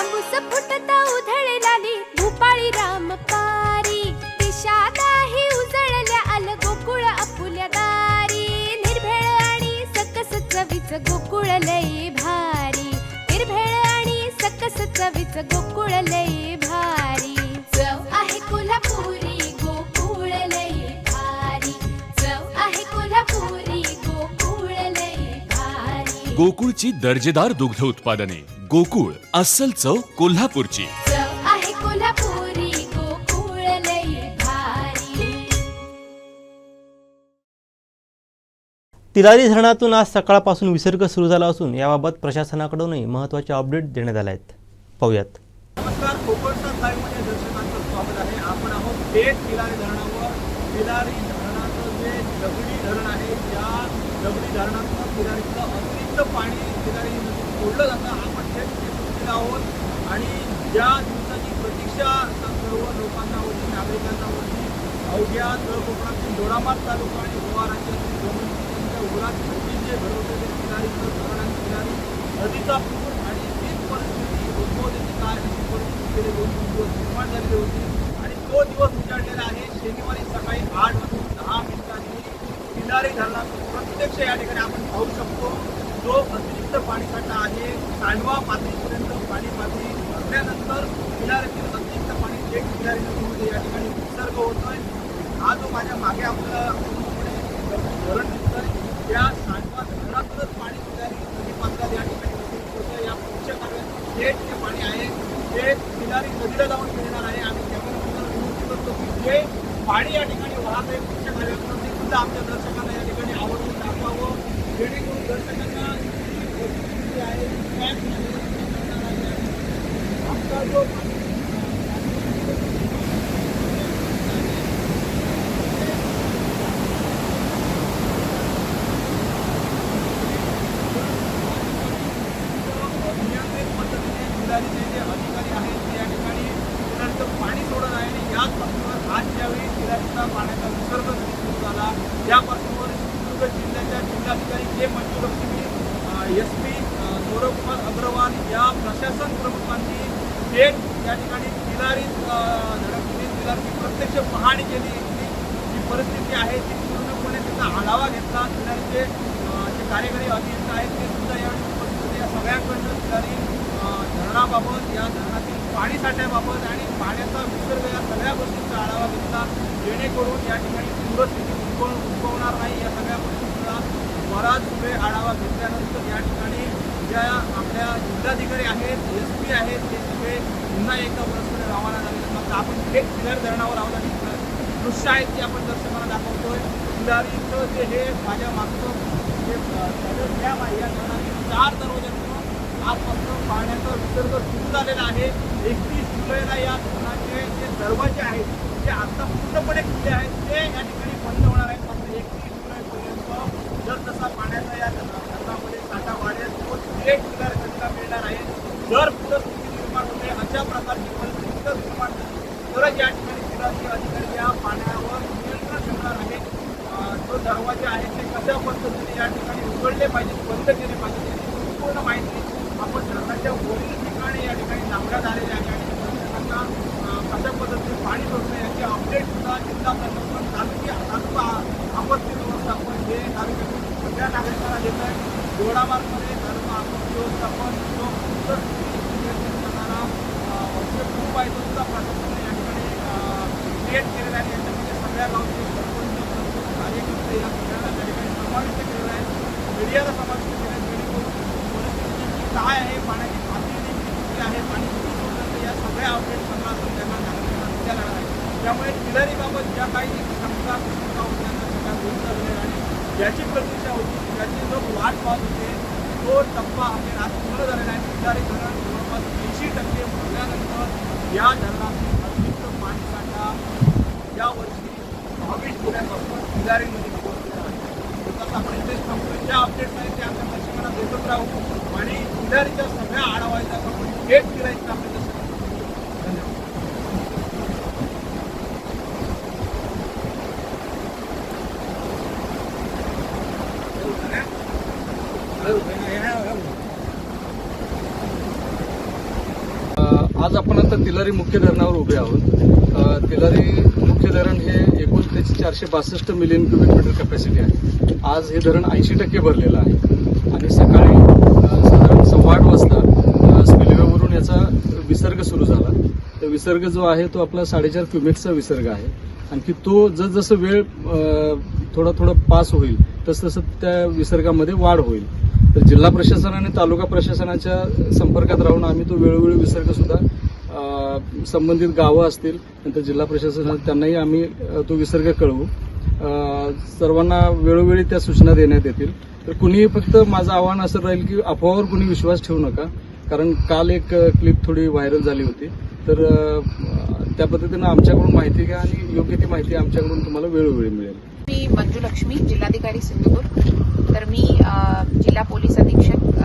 तांबूस फुटता उधळलाली भूपाळी रामपारी दिशा नाही उजळल्या आल गोकुळ आपुल्या दारी निर्भेळ आणि सकस चवीच गोकुळ लई भारी निर्भेळ आणि सकस चवीच गोकुळ लई भारी चव आहे कोल्हापुरी गोकुळ लई भारी चव आहे कोल्हापुरी गोकुळ लई भारी गोकुळची दर्जेदार दुग्ध उत्पादने गोकुळ अस्सल चव कोल्हापूरची चव आहे कोल्हापुरी गोकुळ लई भारी. तिलारी धरणातून आज सकाळपासून विसर्ग सुरू झाला असून याबाबत प्रशासनाकडूनही महत्त्वाचे अपडेट देण्यात आले आहेत. पाहूयात. नमस्कार, कोकणचा लाईव्हमध्ये दर्शकांचं स्वागत आहे. आपण आहोत पेठ तिलारी धरणावर. तिलारी धरणाचं जे दगडी धरण आहे, त्या दगडी धरणातून तिलारीचं अतिरिक्त पाणी तिलारी नदीत सोडलं जातं. आपण थेट पोहोचलेलो आहोत आणि ज्या दिवसाची प्रतीक्षा सर्व लोकांना होती, नागरिकांना होती, अवघ्या तळ कोकणातील दोडामार्ग तालुका आणि गोवा राज्यातील दोन्ही उरात जे घडवलेले तिलारीचं धरण आणि तिलारी नदीचा पूर आणि तीच परिस्थिती उद्भवलेली काय अशी परिस्थिती गेले 2 दिवस निर्माण झालेली होती आणि तो दिवस उजाडलेला आहे. शनिवारी सकाळी 8:10 तिलारी धरणातून प्रत्यक्ष या ठिकाणी आपण पाहू शकतो. जो अतिरिक्त पाणीसाठा आहे, सांडवा पातळीपर्यंत पाणी पातळी भरल्यानंतर तिलारीतील अतिरिक्त पाणी थेट तिलारी नदीमध्ये या ठिकाणी विसर्ग होतोय. हा जो माझ्या मागे आपल्याला धरण दिसतोय, त्या सांडवा धरणातूनच पाणी तिलारी नदी पात्रात या ठिकाणी या मुख्य कार्यात थेट जे पाणी आहे ते तिलारी नदीला जाऊन मिळणार आहे. आम्ही कॅमेरा विनंती करतो की जे पाणी या ठिकाणी वाहत आहे मुख्य कार्यातून ते सुद्धा आमच्या दर्शकांना या ठिकाणी आवडून दाखवावं, जेणेकरून दर्शकांना आहे आमचा जो जे अधिकारी आहेत ते या ठिकाणी तिलारीचं पाणी सोडत आहे आणि याच पासून आज ज्यावेळी तिलारीचा पाण्याचा विसर्ग सुरू झाला त्या पासून सिंधुदुर्ग जिल्ह्याच्या जिल्हाधिकारी के मंजुलक्ष्मी, SP सौरभकुमार अग्रवाल या प्रशासन प्रमुखांनी थेट या ठिकाणी तिलारी धडकली, तिलारीची प्रत्यक्ष पाहणी केली. जी परिस्थिती आहे ती पूर्णपणे त्याचा आढावा घेतला. तिलारीचे जे कार्यकारी अभियंता आहेत ते सुद्धा यावेळी उपस्थित होते. या सगळ्यांकडून तिलारी धरणाबाबत, या धरणातील पाणी साठ्याबाबत आणि पाण्याचा विसर्ग या सगळ्या गोष्टींचा आढावा घेतला, जेणेकरून या ठिकाणी पूर स्थिती उद्भवणार नाही. या सगळ्या गोष्टींचा बराच वेळ आढावा घेतल्यानंतर या ठिकाणी ज्या आपल्या जिल्हाधिकारी आहेत, SP आहेत, ते सगळे पुन्हा एकदा परस्पर रवाना झाले. मग आपण थेट तिलारी धरणावर आहोत आणि दृश्य आहेत ते आपण दर्शकांना दाखवतोय. तिलारीचं जे हे माझ्या मागचं जे डॅम आहे, या धरणातील 4 दरवाज्यातून आजपासून पाण्याचा विसर्ग सुरू झालेला आहे. 31 जुलैला या धरणाचे जे दरवाजे आहेत ते आता पूर्णपणे खुले आहेत, ते या ठिकाणी बंद होणार आहेत. मात्र 31 जुलैपर्यंत जर तसा पाण्याचा या धरणामध्ये साठा वाढेल तो थेट तिलारी नदीला मिळणार आहे. जर पूरस्थिती निर्माण होते, अशा प्रकारची परिस्थिती जर निर्माण झाली तरच या ठिकाणी तिलारी अधिकारी या पाण्यावर नियंत्रण ठेवणार आहेत. जो दरवाजे आहेत ते कशा पद्धतीने या ठिकाणी उघडले पाहिजेत, बंद केले पाहिजेत याची संपूर्ण माहिती आपण धरणाच्या वरील ठिकाणी या ठिकाणी लावण्यात आलेले आहे आणि दर्शकांना कशा पद्धतीने पाणी सोडणं याचे अपडेट सुद्धा जिल्हा प्रशासन, तालुका आपत्ती व्यवस्थापन हे तालुक्यातील सगळ्या नागरिकांना देत आहे. दोडामार्गमध्ये तालुका आपत्ती व्यवस्थापन जो करणारा खूप आहे तो सुद्धा प्रशासनाने या ठिकाणी क्रिएट केलेला आहे. याच्यामध्ये सगळ्या गावचे सरपंच, कार्यकर्ते या सगळ्यांना त्या ठिकाणी समाविष्ट केलेला आहे. मीडियाला समाविष्ट केलं आहे, जेणेकरून परिस्थिती काय आहे, पाण्याची पातळी किती आहे, पाणी किती सोडलं, या सगळ्या अपडेट सगळा त्यांना नागरिकांना दिल्या जाणार आहे. त्यामुळे तिलारीबाबत ज्या काही शंका होत्या त्या सगळ्या दूर झालेल्या आणि ज्याची प्रतीक्षा होती, ज्याची लोक वाट पाहत होते, तो टप्पा अखेर आज पूर्ण झालेला आहे. तिलारी धरण जवळपास 80% भरल्यानंतर या धरणातील अतिरिक्त पाणीसाठा यावर्षी 22 जुलैपासून तिलारी नदी पोहोचलेला आहे. तसं आपण इथेच थांबतो. ज्या अपडेट्स आहेत त्या आमच्या दर्शकांना देतच राहू आणि तिलारीच्या सगळ्या आढावायचा आपण थेट तिलारीचा आपल्या दर्शकांना. धन्यवाद. आज आपण आता तिलारी मुख्य धरणावर उभे आहोत. तिलारी मुख्य धरण हे एकूण त्याची 462 मिलियन क्युबिक मीटर कॅपॅसिटी आहे. आज हे धरण 80% भरलेलं आहे आणि सकाळी साधारण 8:15 वाजता स्पिलवेवरून याचा विसर्ग सुरू झाला. तर विसर्ग जो आहे तो आपला 4.5 क्युमेक्सचा विसर्ग आहे. आणखी तो जसजसं वेळ थोडा पास होईल तसं त्या विसर्गामध्ये वाढ होईल. तर जिल्हा प्रशासन आणि तालुका प्रशासनाच्या संपर्कात राहून आम्ही तो वेळोवेळी विसर्ग सुद्धा संबंधित गावं असतील नंतर जिल्हा प्रशासन त्यांनाही आम्ही तो विसर्ग कळवू. सर्वांना वेळोवेळी त्या सूचना देण्यात येतील. तर कुणीही फक्त माझं आव्हान असं राहील की अफवावर कुणी विश्वास ठेवू नका. कारण काल एक क्लिप थोडी व्हायरल झाली होती. तर त्या पद्धतीनं आमच्याकडून माहिती घ्या आणि योग्य ती माहिती आमच्याकडून तुम्हाला वेळोवेळी मिळेल. मी मंजू लक्ष्मी, जिल्हाधिकारी सिंधुदुर्ग. तर मी जिल्हा पोलीस अधीक्षक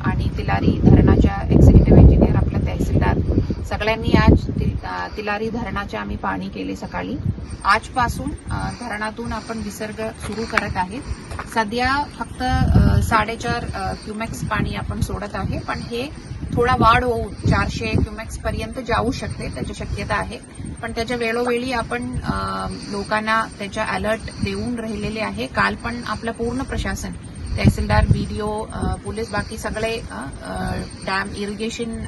आणि तिलारी धरणाच्या एक्झिक्युटिव्ह इंजिनियर आपल्या तहसीलदार सगळ्यांनी आज तिलारी धरणाचे आम्ही पाहणी केली सकाळी. आजपासून धरणातून आपण विसर्ग सुरू करत आहे. सध्या फक्त 4.5 क्युमेक्स पाणी आपण सोडत आहे, पण हे थोडा वाढ होऊन 400 क्युमेक्स पर्यंत जाऊ शकते, त्याची शक्यता आहे. पण त्याच्या वेळोवेळी आपण लोकांना त्याच्या अलर्ट देऊन राहिलेले आहे. काल पण आपलं पूर्ण प्रशासन तहसीलदार, बीडीओ, पोलीस, बाकी सगळे डॅम इरिगेशन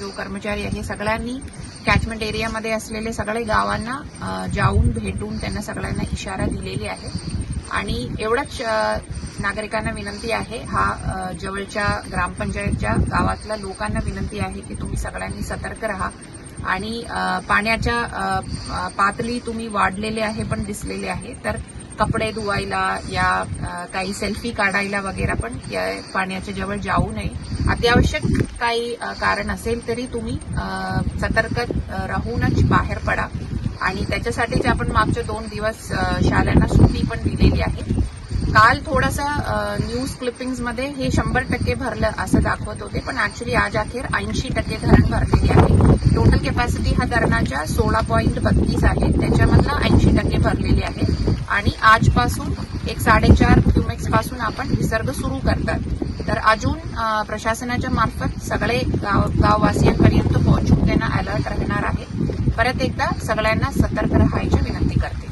जो कर्मचारी आहे सगळ्यांनी कॅचमेंट एरियामध्ये असलेले सगळे गावांना जाऊन भेटून त्यांना सगळ्यांना इशारा दिलेली आहे. आणि एवढंच नागरिकांना विनंती आहे, हा जवळच्या ग्रामपंचायतच्या गावातल्या लोकांना विनंती आहे की तुम्ही सगळ्यांनी सतर्क राहा आणि पाण्याच्या पातळी तुम्ही वाढलेले आहे पण दिसलेले आहे. तर कपडे धुवायला या काही सेल्फी काढायला वगैरे पण या पाण्याच्या जवळ जाऊ नये. अत्यावश्यक काही कारण असेल तरी तुम्ही सतर्क राहूनच बाहेर पडा. आणि त्याच्यासाठीच आपण मागचे 2 दिवस शाळांना सुट्टी पण दिलेली आहे. काल थोडंसं न्यूज क्लिपिंग्समध्ये हे 100% भरलं असं दाखवत होते, पण ऍक्च्युली आज अखेर 80% धरण भरलेले आहे. टोटल कॅपॅसिटी हा धरणाच्या 16.32 आहे, त्याच्यामधलं 80% भरलेले आहे. आणि आजपासून एक 4.5 क्युमेक्स पासून आपण विसर्ग सुरू करतात. तर अजून प्रशासनाच्या मार्फत सगळे गाववासियांपर्यंत पोहोचून त्यांना अलर्ट राहणार आहे. परत एकदा सगळ्यांना सतर्क राहायची विनंती करते.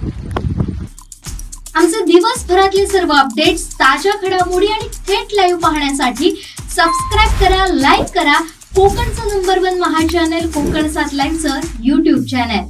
आमचे दिवसभरातले सर्व अपडेट्स, ताज्या घडामोडी आणि थेट लाईव्ह पाहण्यासाठी सबस्क्राईब करा, लाईक करा कोकणचं नंबर 1 महा चॅनल कोकण 7 लाईव्हचं YouTube चॅनल.